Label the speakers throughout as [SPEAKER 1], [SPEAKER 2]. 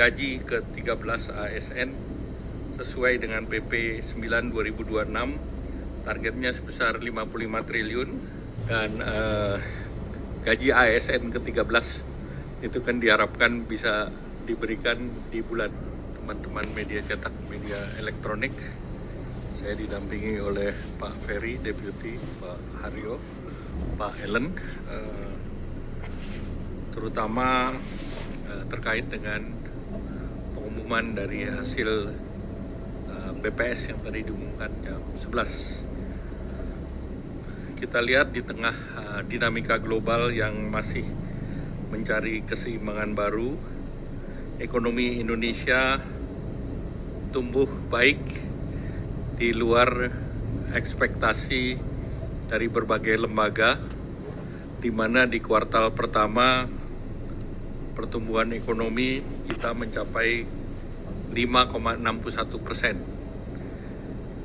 [SPEAKER 1] gaji ke-13 ASN sesuai dengan PP 9 2026, targetnya sebesar 55 triliun, dan gaji ASN ke-13 itu kan diharapkan bisa diberikan di bulan. Teman-teman media cetak, media elektronik, saya didampingi oleh Pak Ferry, Deputi, Pak Haryo, Pak Ellen, terutama terkait dengan pengumuman dari hasil BPS yang tadi diumumkan jam 11. Kita lihat di tengah dinamika global yang masih mencari keseimbangan baru, ekonomi Indonesia tumbuh baik di luar ekspektasi dari berbagai lembaga, di mana di kuartal pertama pertumbuhan ekonomi kita mencapai 5,61%.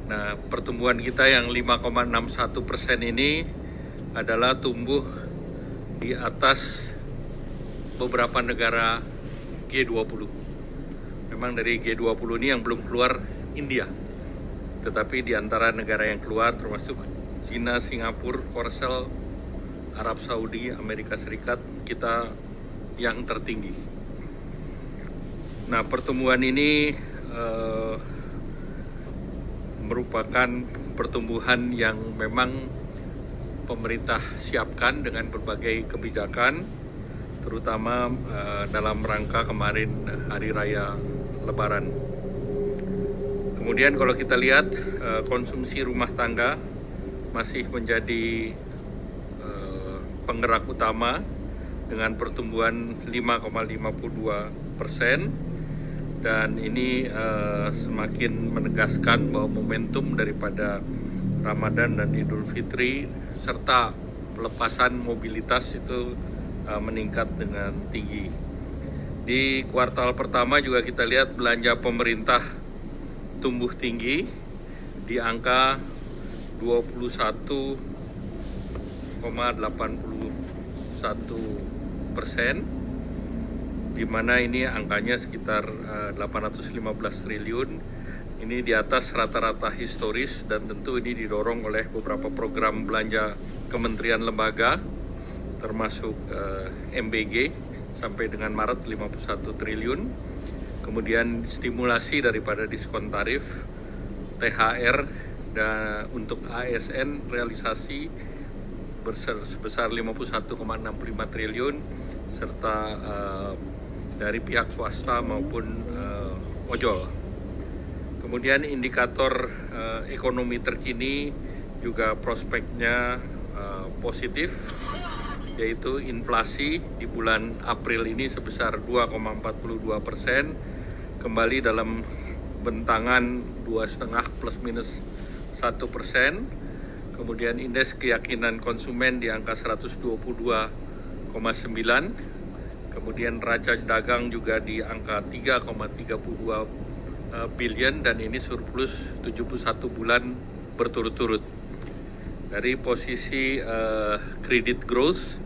[SPEAKER 1] Nah, pertumbuhan kita yang 5,61% ini adalah tumbuh di atas beberapa negara G20. Memang dari G20 ini yang belum keluar India, tetapi di antara negara yang keluar termasuk China, Singapura, Korsel, Arab Saudi, Amerika Serikat, kita yang tertinggi. Nah, pertumbuhan ini merupakan pertumbuhan yang memang pemerintah siapkan dengan berbagai kebijakan, terutama dalam rangka kemarin Hari Raya Lebaran. Kemudian kalau kita lihat konsumsi rumah tangga masih menjadi penggerak utama dengan pertumbuhan 5,52%, dan ini semakin menegaskan bahwa momentum daripada Ramadan dan Idul Fitri serta pelepasan mobilitas itu meningkat dengan tinggi. Di kuartal pertama juga kita lihat belanja pemerintah tumbuh tinggi di angka 21,81%, di mana ini angkanya sekitar 815 triliun. Ini di atas rata-rata historis, dan tentu ini didorong oleh beberapa program belanja kementerian lembaga, termasuk MBG sampai dengan Maret 51 triliun. Kemudian stimulasi daripada diskon tarif, THR, dan untuk ASN realisasi sebesar 51,65 triliun, serta dari pihak swasta maupun ojol. Kemudian indikator ekonomi terkini juga prospeknya positif, yaitu inflasi di bulan April ini sebesar 2,42%, kembali dalam bentangan 2,5 plus minus 1%. Kemudian indeks keyakinan konsumen di angka 122,9. Kemudian neraca dagang juga di angka 3,32 billion, dan ini surplus 71 bulan berturut-turut. Dari posisi credit growth,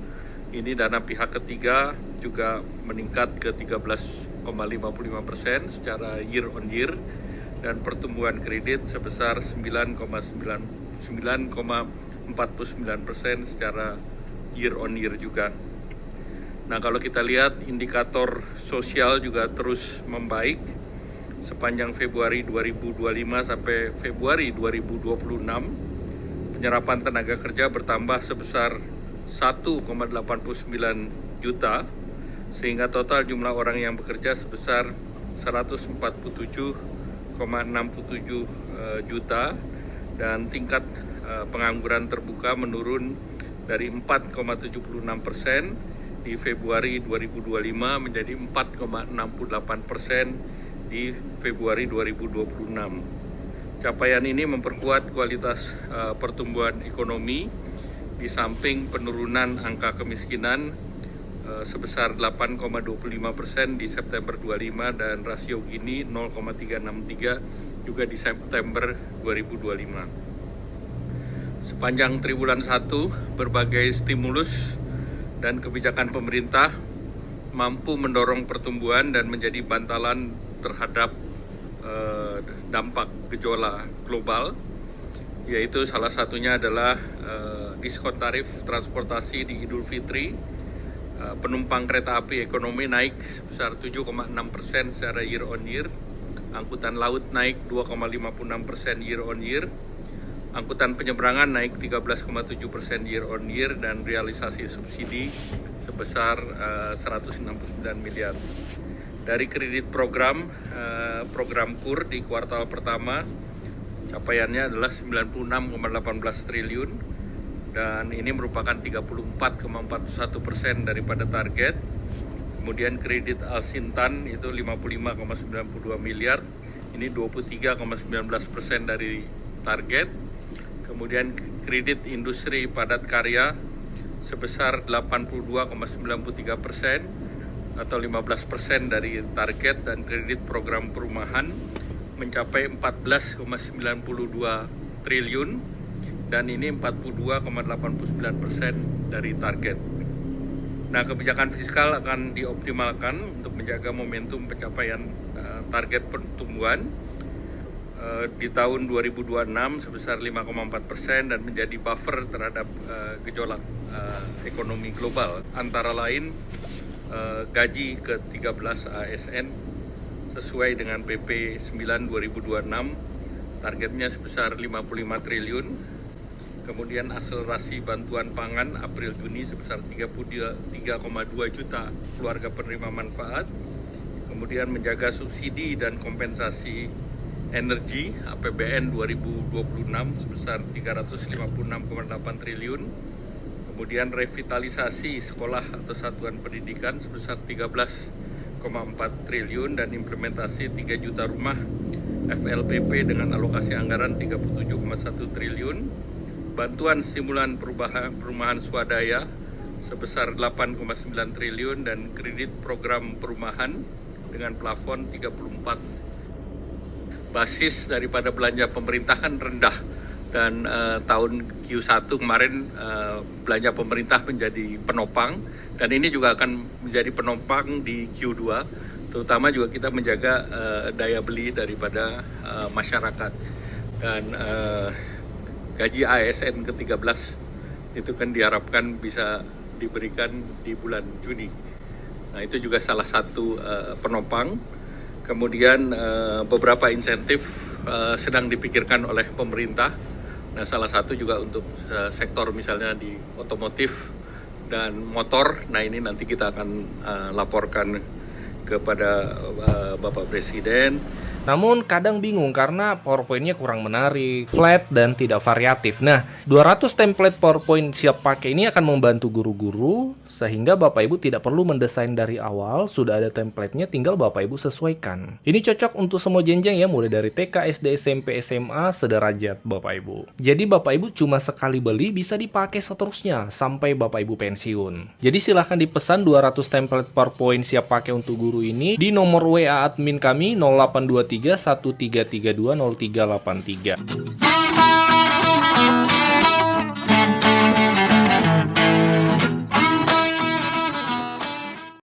[SPEAKER 1] ini dana pihak ketiga juga meningkat ke 13,55% secara year on year, dan pertumbuhan kredit sebesar 9,49% secara year on year juga. Nah, kalau kita lihat indikator sosial juga terus membaik. Sepanjang Februari 2025 sampai Februari 2026, penyerapan tenaga kerja bertambah sebesar 1,89 juta, sehingga total jumlah orang yang bekerja sebesar 147,67 juta, dan tingkat pengangguran terbuka menurun dari 4,76% di Februari 2025 menjadi 4,68% di Februari 2026. Capaian ini memperkuat kualitas pertumbuhan ekonomi, di samping penurunan angka kemiskinan sebesar 8,25% di September 25, dan rasio Gini 0,363 juga di September 2025. Sepanjang triwulan 1, berbagai stimulus dan kebijakan pemerintah mampu mendorong pertumbuhan dan menjadi bantalan terhadap dampak gejolak global, yaitu salah satunya adalah diskon tarif transportasi di Idul Fitri. Penumpang kereta api ekonomi naik sebesar 7,6% secara year on year, angkutan laut naik 2,56% year on year, angkutan penyeberangan naik 13,7% year on year, dan realisasi subsidi sebesar 169 miliar. Dari kredit program KUR di kuartal pertama, capaiannya adalah 96,18 triliun, dan ini merupakan 34,41% daripada target. Kemudian kredit Alsintan itu 55,92 miliar, ini 23,19% dari target. Kemudian kredit industri padat karya sebesar 82,93% atau 15% dari target, dan kredit program perumahan mencapai 14,92 triliun, dan ini 42,89% dari target. Nah, kebijakan fiskal akan dioptimalkan untuk menjaga momentum pencapaian target pertumbuhan di tahun 2026 sebesar 5,4% dan menjadi buffer terhadap gejolak ekonomi global. Antara lain gaji ke-13 ASN sesuai dengan PP 9 2026, targetnya sebesar 55 triliun. Kemudian akselerasi bantuan pangan April-Juni sebesar 33,2 juta keluarga penerima manfaat. Kemudian menjaga subsidi dan kompensasi energi APBN 2026 sebesar 356,8 triliun. Kemudian revitalisasi sekolah atau satuan pendidikan sebesar 13,4 triliun dan implementasi 3 juta rumah FLPP dengan alokasi anggaran 37,1 triliun. Bantuan stimulan perumahan swadaya sebesar 8,9 triliun dan kredit program perumahan dengan plafon 34. Basis daripada belanja pemerintah kan rendah, dan tahun Q1 kemarin belanja pemerintah menjadi penopang, dan ini juga akan menjadi penopang di Q2, terutama juga kita menjaga daya beli daripada masyarakat. Dan gaji ASN ke-13 itu kan diharapkan bisa diberikan di bulan Juni. Nah, itu juga salah satu penopang. Kemudian beberapa insentif sedang dipikirkan oleh pemerintah. Nah, salah satu juga untuk sektor misalnya di otomotif dan motor. Nah, ini nanti kita akan laporkan kepada Bapak Presiden.
[SPEAKER 2] Namun kadang bingung karena PowerPoint-nya kurang menarik, flat, dan tidak variatif. Nah, 200 template PowerPoint siap pakai ini akan membantu guru-guru sehingga Bapak Ibu tidak perlu mendesain dari awal, sudah ada template-nya, tinggal Bapak Ibu sesuaikan. Ini cocok untuk semua jenjang ya, mulai dari TK, SD, SMP, SMA, sederajat Bapak Ibu. Jadi Bapak Ibu cuma sekali beli bisa dipakai seterusnya sampai Bapak Ibu pensiun. Jadi silahkan dipesan 200 template PowerPoint siap pakai untuk guru ini di nomor WA admin kami 0823 1332 0383.